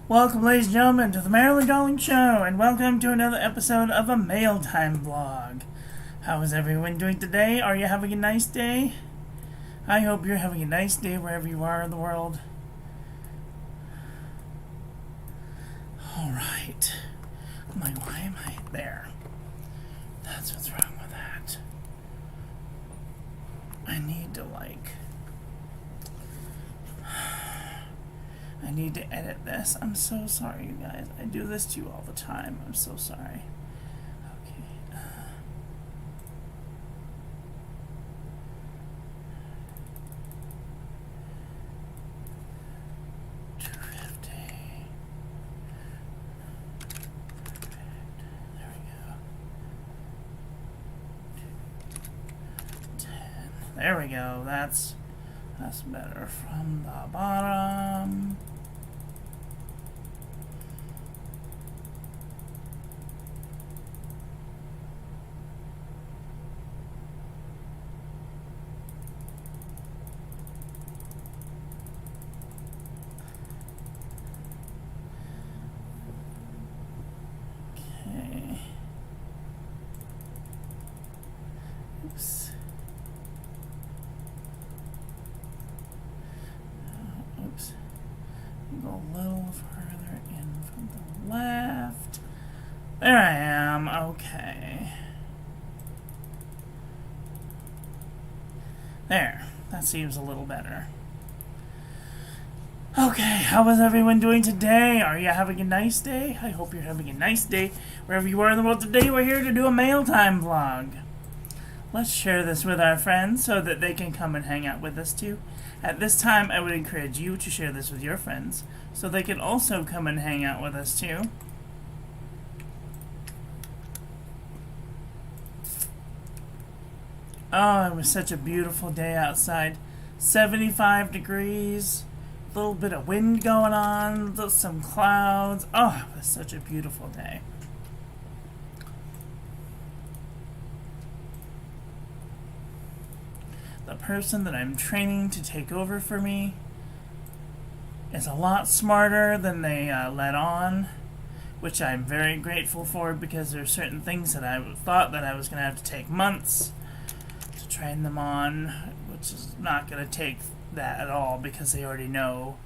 Welcome, ladies and gentlemen, to the Marilyn Darling Show, and welcome to another episode of a Mail Time vlog. How is everyone doing today? Are you having a nice day? I hope you're having a nice day wherever you are in the world. Alright. I'm like, why am I there? That's what's wrong with that. I need to, I need to edit this. I'm so sorry, you guys. I do this to you all the time. I'm so sorry. Okay. 250. There we go. 10. There we go. That's better. From the bottom. Okay. Oops. Oops. Go a little further in from the left. There I am. Okay. There. That seems a little better. Okay, how is everyone doing today? Are you having a nice day? I hope you're having a nice day wherever you are in the world today. We're here to do a Mail Time vlog. Let's share this with our friends so that they can come and hang out with us too. At this time, I would encourage you to share this with your friends so they can also come and hang out with us too. Oh, it was such a beautiful day outside. 75 degrees, a little bit of wind going on, some clouds. Oh, it was such a beautiful day. The person that I'm training to take over for me is a lot smarter than they let on, which I'm very grateful for because there are certain things that I thought that I was going to have to take months to train them on, which is not going to take that at all because they already know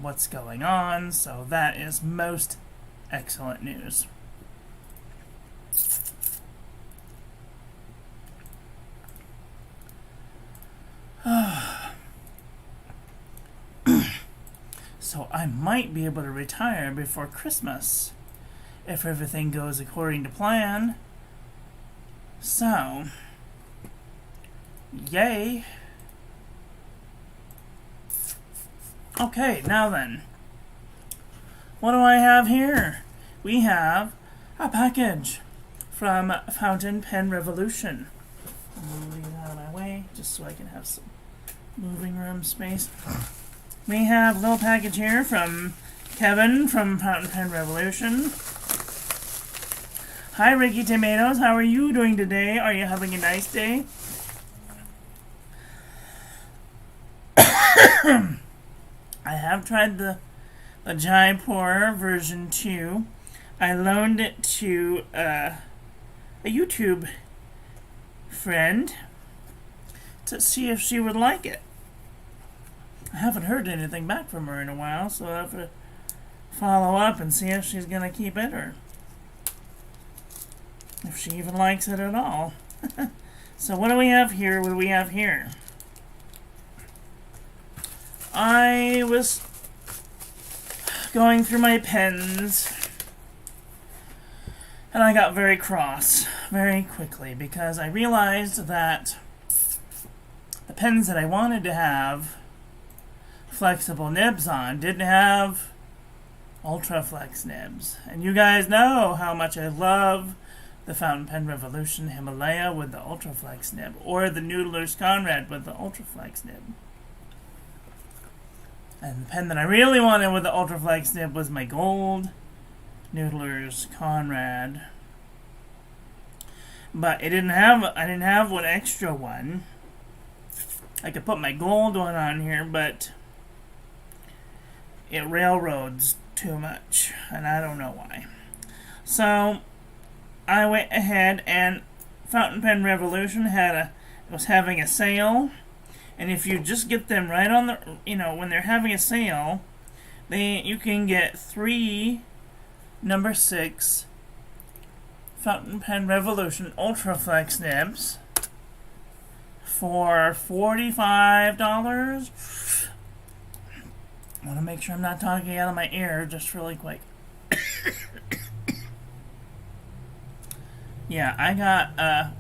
what's going on, so that is most excellent news. So I might be able to retire before Christmas if everything goes according to plan. So, yay. Okay, now then. What do I have here? We have a package from Fountain Pen Revolution. Move it out of my way just so I can have some moving room space. We have a little package here from Kevin from Fountain Pen Revolution. Hi, Ricky Tomatoes. How are you doing today? Are you having a nice day? I have tried the Jaipur version 2. I loaned it to a YouTube friend to see if she would like it. I haven't heard anything back from her in a while, so I'll have to follow up and see if she's going to keep it or if she even likes it at all. So what do we have here? What do we have here? I was going through my pens and I got very cross very quickly because I realized that the pens that I wanted to have flexible nibs on didn't have ultra flex nibs. And you guys know how much I love the Fountain Pen Revolution Himalaya with the ultra flex nib or the Noodler's Conrad with the ultra flex nib. And the pen that I really wanted with the ultra flex nib was my gold Noodler's Conrad. But I didn't have one extra one. I could put my gold one on here, but it railroads too much, and I don't know why. So I went ahead, and Fountain Pen Revolution was having a sale, and if you just get them right on the, when they're having a sale, you can get 3 number 6 Fountain Pen Revolution Ultra Flex nibs for $45. I want to make sure I'm not talking out of my ear just really quick. Yeah, I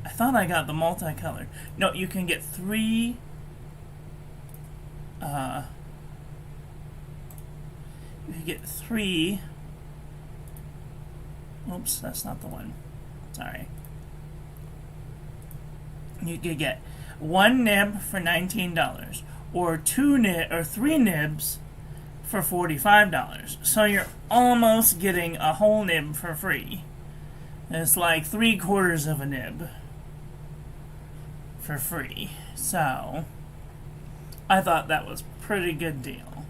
thought I got the multicolored. No, you can get 3, you can get 3, oops, that's not the one, sorry. You could get 1 nib for $19, or 3 nibs for $45. So you're almost getting a whole nib for free. It's like 3/4 of a nib for free. So I thought that was a pretty good deal.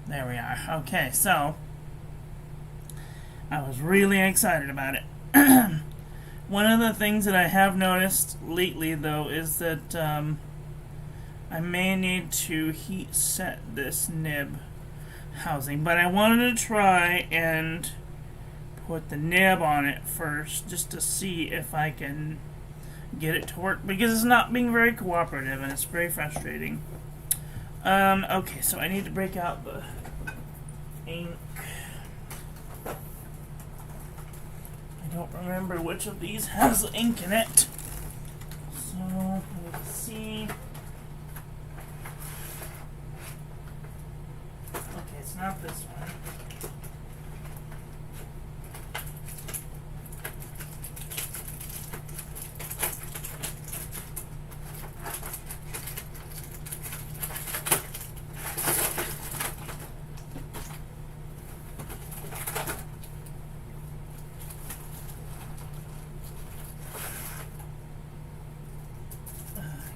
There we are. Okay, so I was really excited about it. One of the things that I have noticed lately, though, is that I may need to heat set this nib housing, but I wanted to try and put the nib on it first just to see if I can get it to work, because it's not being very cooperative and it's very frustrating. Okay, so I need to break out the ink. I don't remember which of these has the ink in it, so let's see. Okay, it's not this one.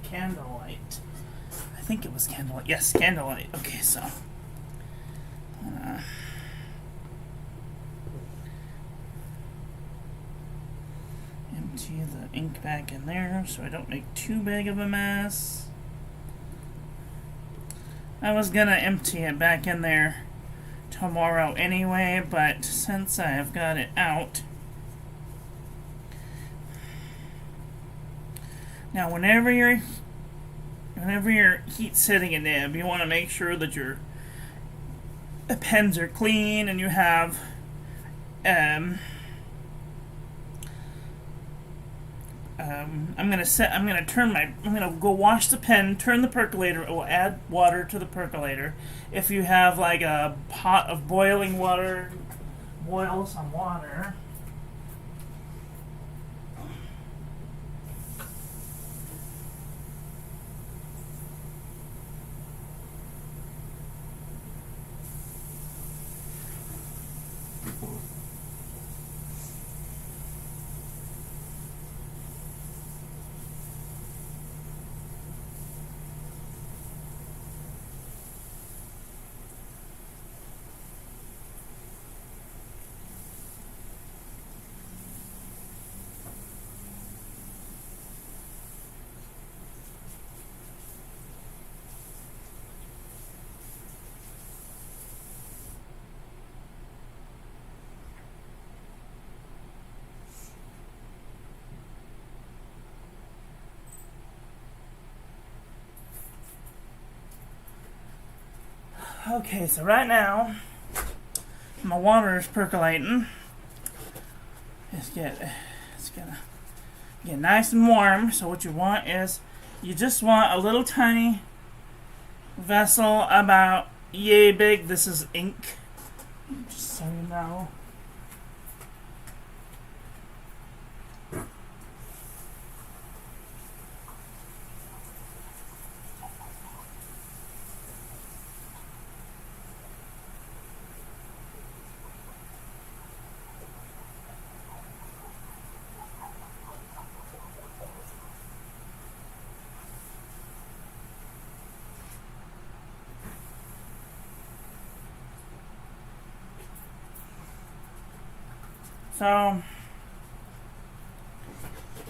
Candlelight. I think it was candlelight. Yes, candlelight. Okay, so empty the ink back in there so I don't make too big of a mess. I was gonna empty it back in there tomorrow anyway, but since I have got it out, now whenever you're heat setting a nib, you want to make sure that your pens are clean and you have I'm gonna go wash the pen, turn the percolator. It will add water to the percolator. If you have like a pot of boiling water, boil some water. Okay, so right now my water is percolating. It's gonna get nice and warm. So what you want is, you just want a little tiny vessel about yay big. This is ink, just so you know. So,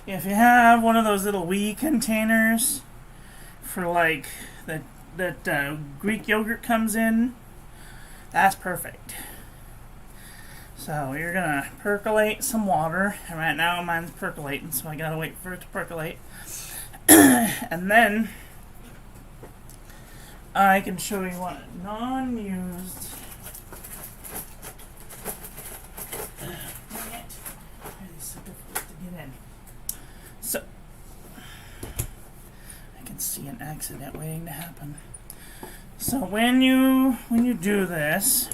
if you have one of those little wee containers for like that Greek yogurt comes in, that's perfect. So you're gonna percolate some water, and right now mine's percolating, so I gotta wait for it to percolate. And then I can show you what non-used. So I can see an accident waiting to happen. So when you do this,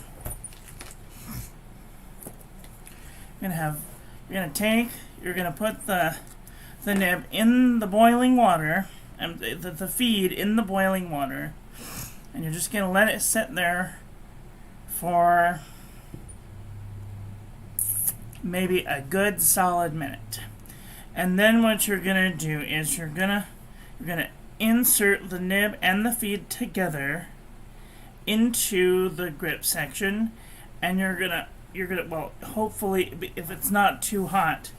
you're gonna put the nib in the boiling water, and the feed in the boiling water, and you're just gonna let it sit there for maybe a good solid minute. And then what you're gonna do is you're gonna insert the nib and the feed together into the grip section, and you're gonna well, hopefully, if it's not too hot,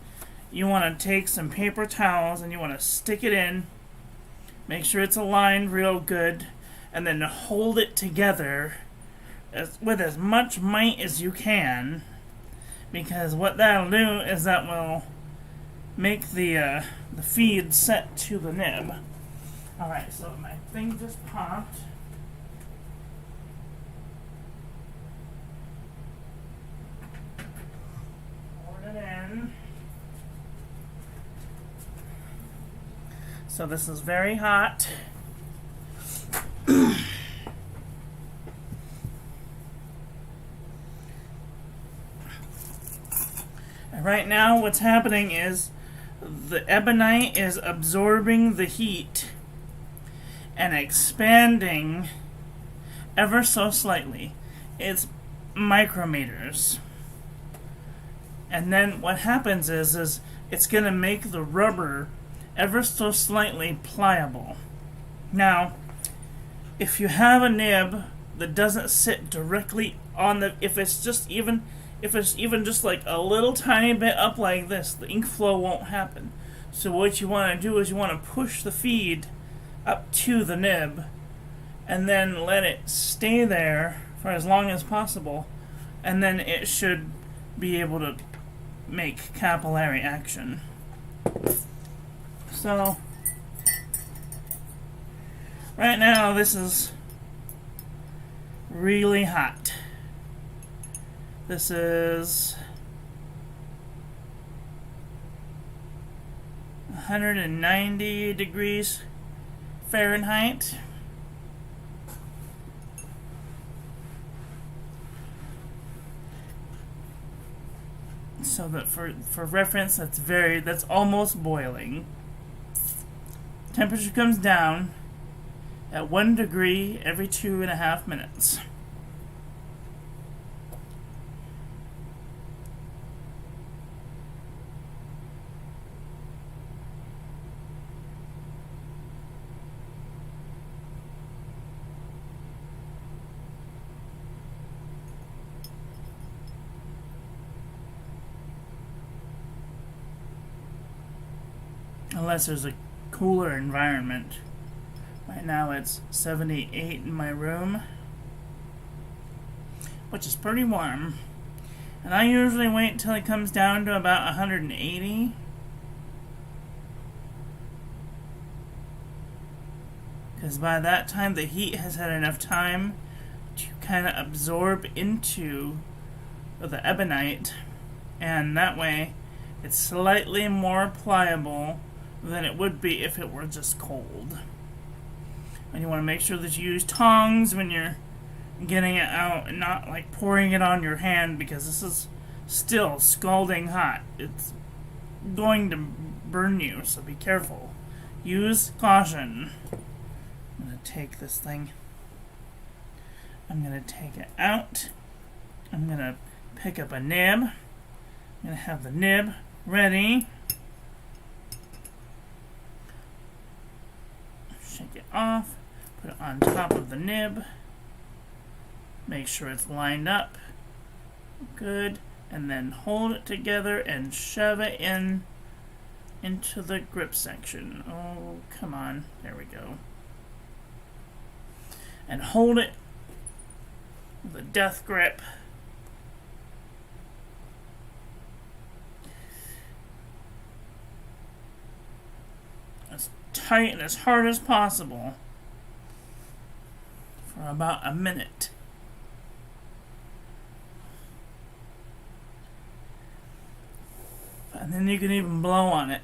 you want to take some paper towels and you want to stick it in, make sure it's aligned real good, and then hold it together with as much might as you can, because what that'll do is that will make the feed set to the nib. Alright, so my thing just popped. Poured it in. So this is very hot. And right now what's happening is the ebonite is absorbing the heat and expanding ever so slightly. It's micrometers. And then what happens is it's going to make the rubber ever so slightly pliable. Now, if you have a nib that doesn't sit directly on if it's even just like a little tiny bit up like this, the ink flow won't happen. So what you want to do is you want to push the feed up to the nib and then let it stay there for as long as possible, and then it should be able to make capillary action. So right now this is really hot. This is 190 degrees Fahrenheit. So that for reference, that's almost boiling. Temperature comes down at 1 degree every 2.5 minutes. Unless there's a cooler environment. Right now it's 78 in my room, which is pretty warm. And I usually wait until it comes down to about 180. Because by that time the heat has had enough time to kind of absorb into the ebonite, and that way it's slightly more pliable than it would be if it were just cold. And you want to make sure that you use tongs when you're getting it out and not like pouring it on your hand, because this is still scalding hot. It's going to burn you, so be careful. Use caution. I'm going to take this thing. I'm going to take it out. I'm going to pick up a nib. I'm going to have the nib ready. Shake it off, put it on top of the nib, make sure it's lined up good, and then hold it together and shove it into the grip section. Oh, come on. There we go. And hold it with a death grip. As tight and as hard as possible for about a minute. And then you can even blow on it.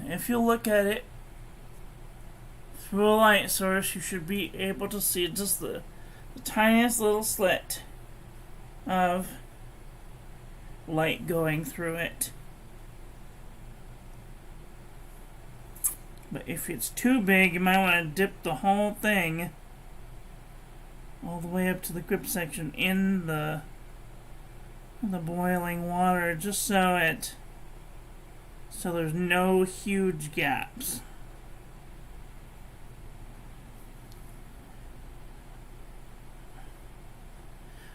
If you look at it through a light source, you should be able to see just the tiniest little slit of light going through it. But if it's too big, you might want to dip the whole thing all the way up to the grip section in the boiling water, just so there's no huge gaps.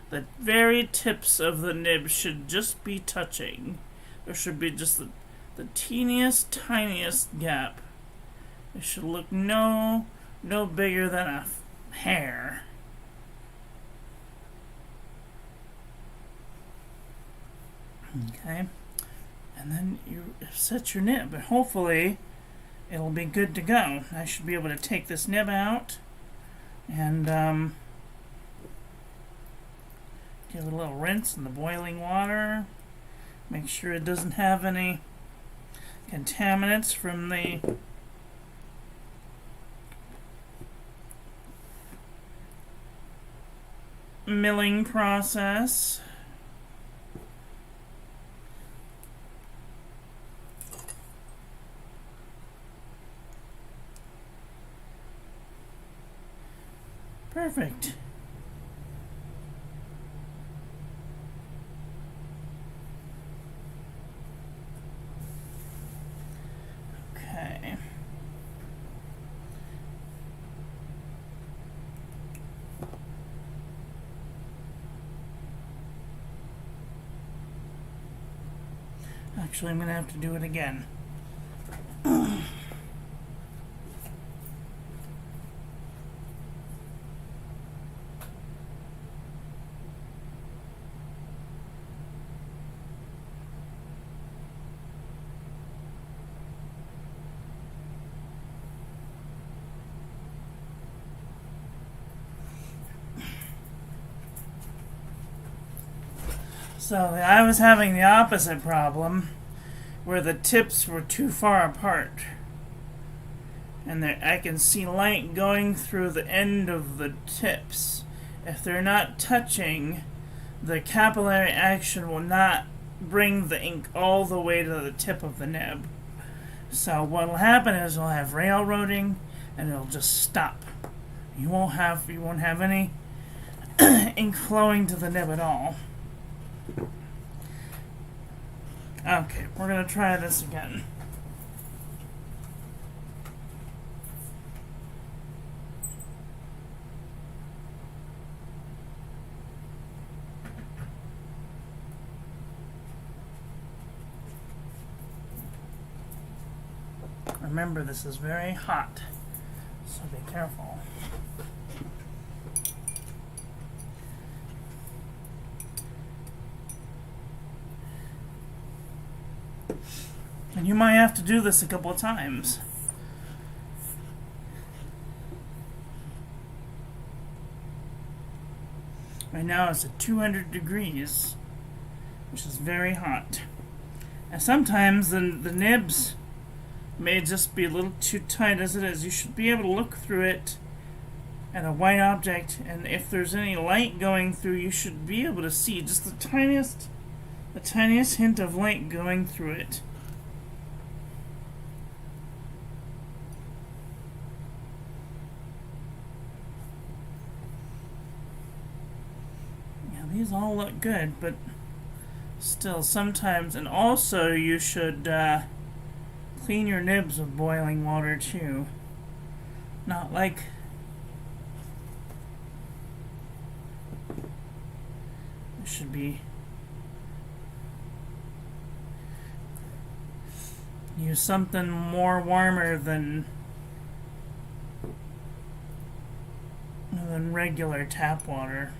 The very tips of the nib should just be touching. There should be just the teeniest, tiniest gap. It should look no bigger than a hair. Okay. And then you set your nib, and hopefully it'll be good to go. I should be able to take this nib out and give it a little rinse in the boiling water. Make sure it doesn't have any contaminants from the milling process. Perfect. Okay. Actually, I'm going to have to do it again. So I was having the opposite problem, where the tips were too far apart. And I can see light going through the end of the tips. If they're not touching, the capillary action will not bring the ink all the way to the tip of the nib. So what will happen is you'll have railroading, and it'll just stop. You won't have any ink flowing to the nib at all. Okay, we're going to try this again. Remember, this is very hot, so be careful. And you might have to do this a couple of times. Right now it's at 200 degrees, which is very hot. And sometimes the nibs may just be a little too tight as it is. You should be able to look through it and a white object, and if there's any light going through, you should be able to see just the tiniest hint of light going through it. Yeah, these all look good, but still sometimes, and also you should clean your nibs with boiling water too. Not like it should be. Use something more warmer than regular tap water.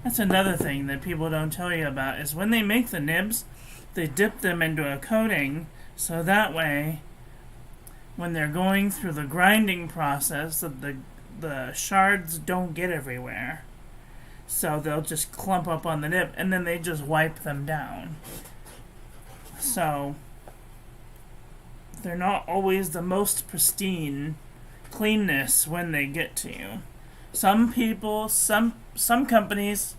That's another thing that people don't tell you about, is when they make the nibs, they dip them into a coating, so that way when they're going through the grinding process, the shards don't get everywhere. So they'll just clump up on the nib, and then they just wipe them down. So they're not always the most pristine cleanness when they get to you. Some people, some companies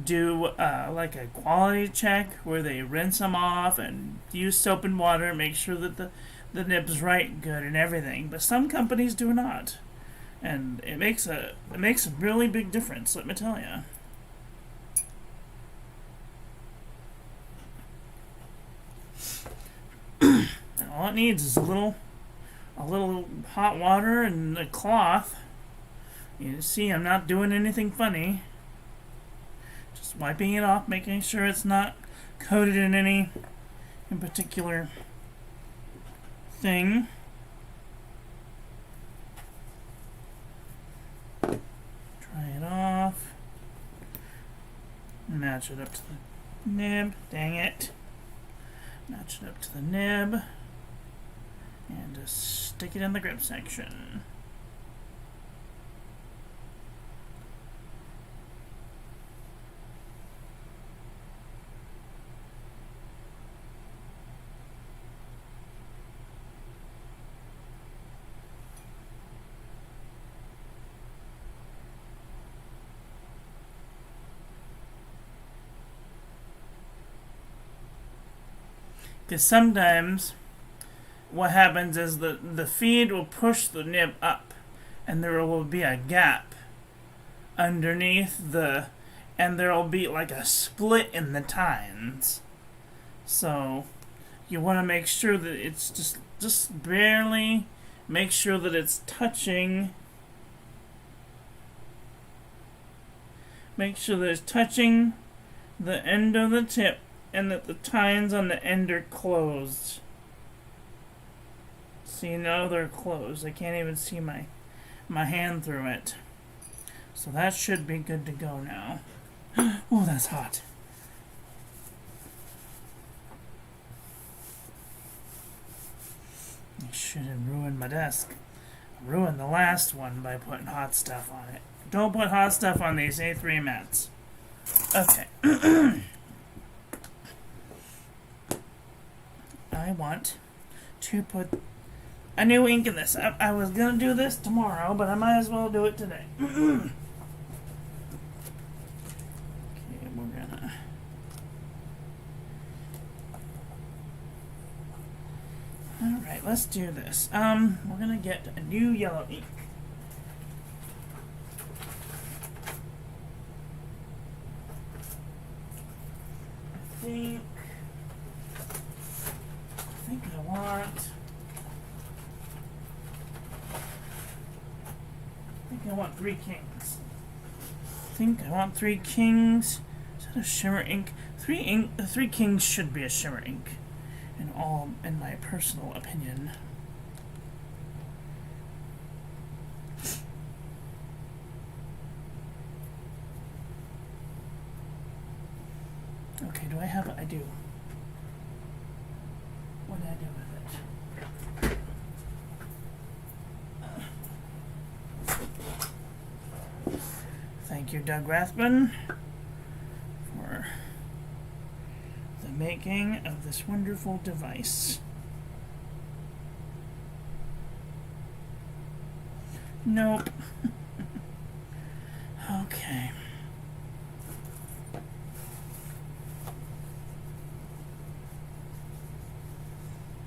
do like a quality check where they rinse them off and use soap and water, make sure that the nib's right, good, and everything. But some companies do not, and it makes a really big difference. Let me tell you. And all it needs is a little hot water and a cloth. You see, I'm not doing anything funny. Just wiping it off, making sure it's not coated in any in particular thing. Dry it off. Match it up to the nib. Dang it. Match it up to the nib. And just stick it in the grip section. Because sometimes what happens is the feed will push the nib up, and there will be a gap underneath and there will be like a split in the tines. So you want to make sure that it's just barely make sure that it's touching. Make sure that it's touching the end of the tip, and that the tines on the end are closed. See, now they're closed. I can't even see my hand through it. So that should be good to go now. Oh, that's hot. I should have ruined my desk. I ruined the last one by putting hot stuff on it. Don't put hot stuff on these A3 mats. Okay. I want to put a new ink in this. I was going to do this tomorrow, but I might as well do it today. Okay, we're gonna... Alright, let's do this. We're gonna get a new yellow ink. I think I want 3 kings. I think I want 3 kings. Is that a shimmer ink? 3 kings should be a shimmer ink, in my personal opinion. Okay, do I have it? I do. What did I do with it? Thank you, Doug Rathbun, for the making of this wonderful device. Nope. Okay.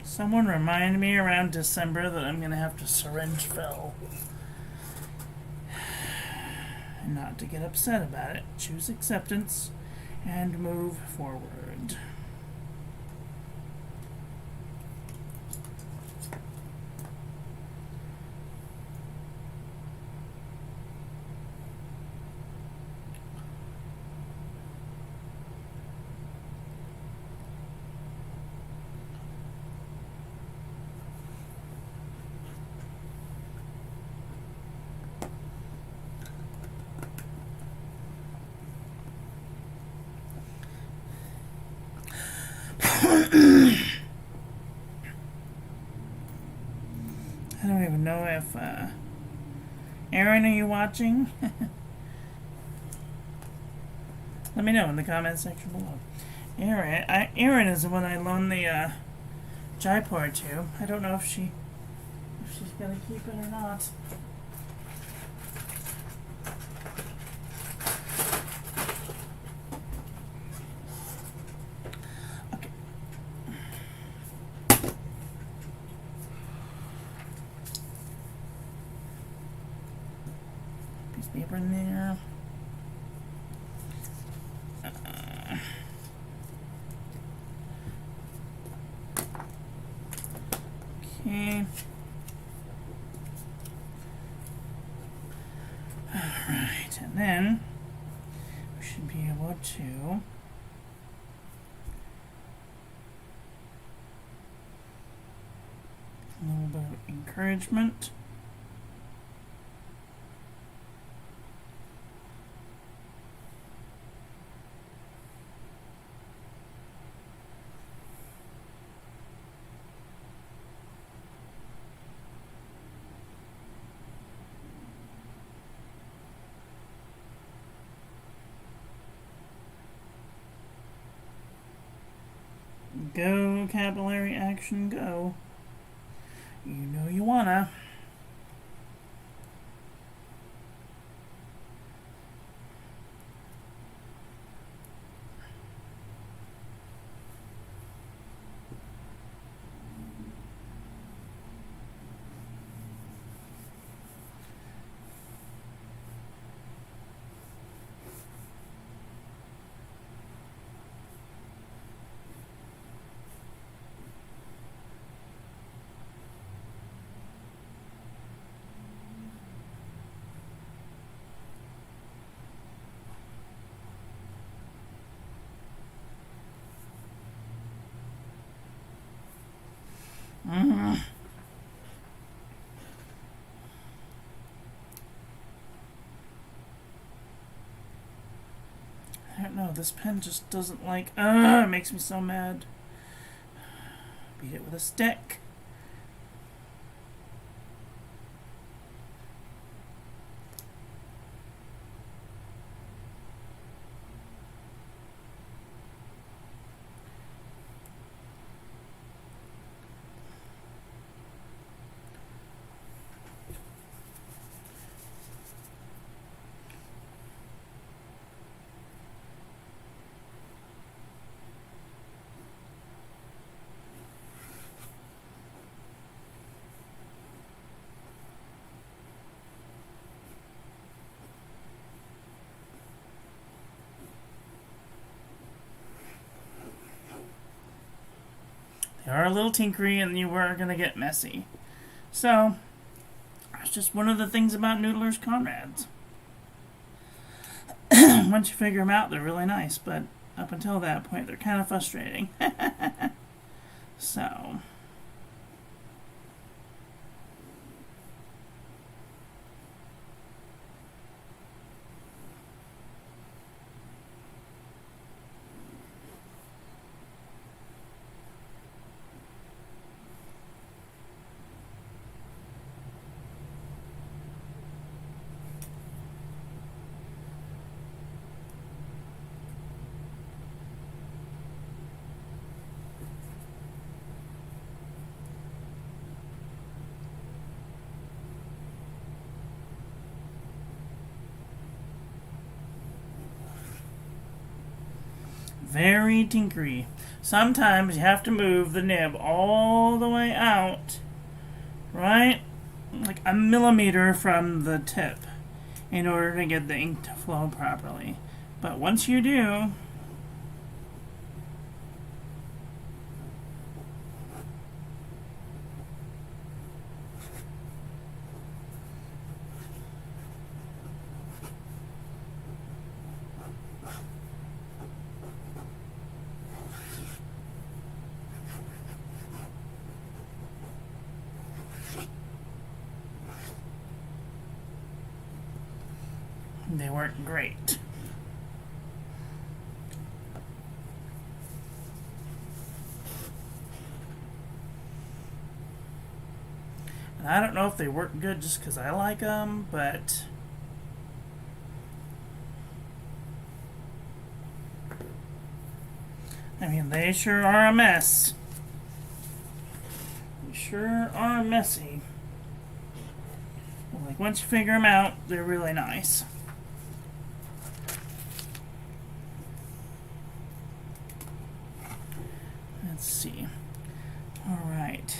Someone remind me around December that I'm going to have to syringe fill. And not to get upset about it. Choose acceptance and move forward. I don't even know if, Aaron, are you watching? Let me know in the comment section below. Aaron is the one I loaned the, Jaipur to. I don't know if she's gonna keep it or not. Paper in there. Okay. Alright, and then we should be able to a little bit of encouragement. Go, capillary action, go. You know you wanna. I don't know, this pen just doesn't like, it makes me so mad. Beat it with a stick. They are a little tinkery and you were going to get messy. So, that's just one of the things about Noodler's Conrads. Once you figure them out, they're really nice, but up until that point, they're kind of frustrating. So... very tinkery. Sometimes you have to move the nib all the way out, right? Like a millimeter from the tip in order to get the ink to flow properly. But once you do, they work great. And I don't know if they work good just because I like them, but I mean, they sure are a mess. They sure are messy. Like, once you figure them out, they're really nice. Let's see. All right.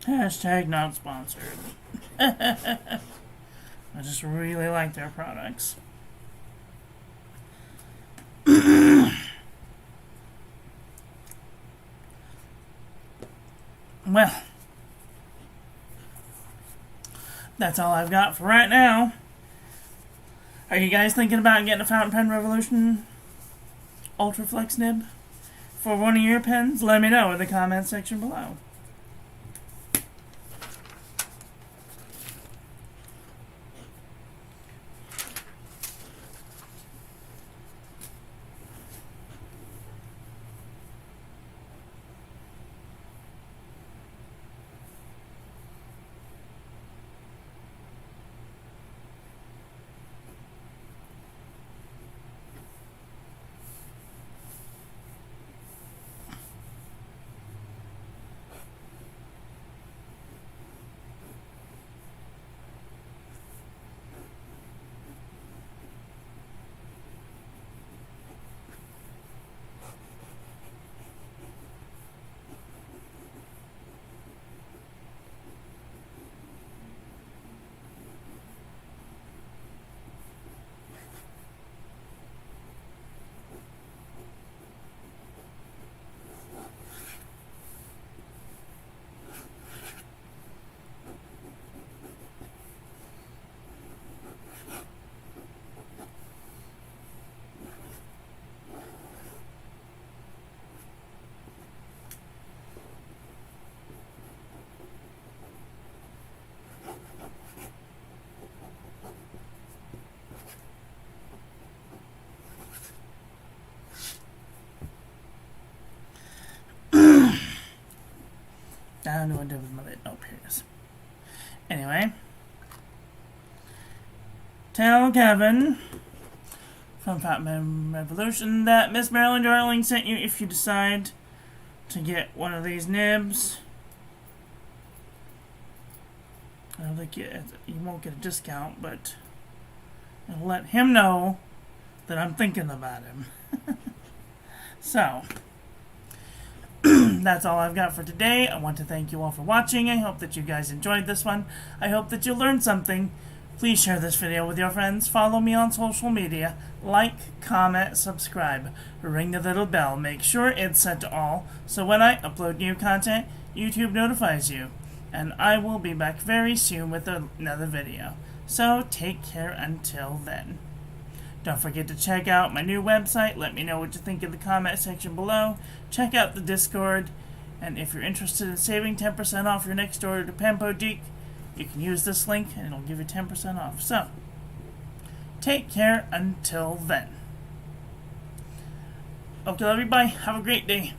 Hashtag not sponsored. I just really like their products. Well, that's all I've got for right now. Are you guys thinking about getting a Fountain Pen Revolution Ultra Flex nib for one of your pens? Let me know in the comments section below. I don't know what to do with my lid. Oh, here it is. Anyway. Tell Kevin from Fatman Revolution that Miss Marilyn Darling sent you if you decide to get one of these nibs. I don't think you won't get a discount, but I'll let him know that I'm thinking about him. So, that's all I've got for today. I want to thank you all for watching. I hope that you guys enjoyed this one. I hope that you learned something. Please share this video with your friends. Follow me on social media. Like, comment, subscribe. Ring the little bell. Make sure it's set to all, so when I upload new content, YouTube notifies you. And I will be back very soon with another video. So, take care until then. Don't forget to check out my new website. Let me know what you think in the comment section below. Check out the Discord. And if you're interested in saving 10% off your next order to Pampogeek, you can use this link and it'll give you 10% off. So, take care until then. Okay, everybody, have a great day.